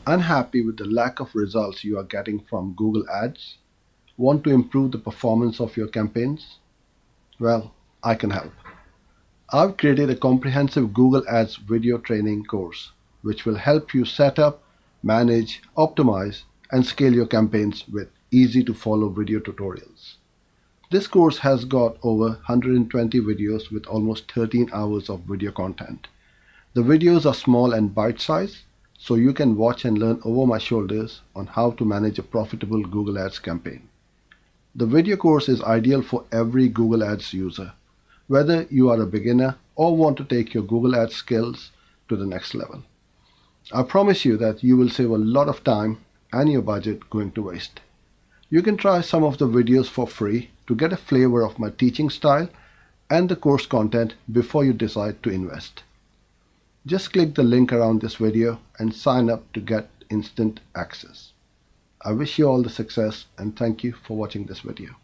Unhappy with the lack of results you are getting from Google Ads? Want to improve the performance of your campaigns? Well, I can help. I've created a comprehensive Google Ads video training course which will help you set up, manage, optimize, and scale your campaigns with easy to follow video tutorials. This course has got over 120 videos with almost 13 hours of video content. The videos are small and bite-sized, so you can watch and learn over my shoulders on how to manage a profitable Google Ads campaign. The video course is ideal for every Google Ads user, whether you are a beginner or want to take your Google Ads skills to the next level. I promise you that you will save a lot of time and your budget going to waste. You can try some of the videos for free to get a flavor of my teaching style and the course content before you decide to invest. Just click the link around this video and sign up to get instant access. I wish you all the success and thank you for watching this video.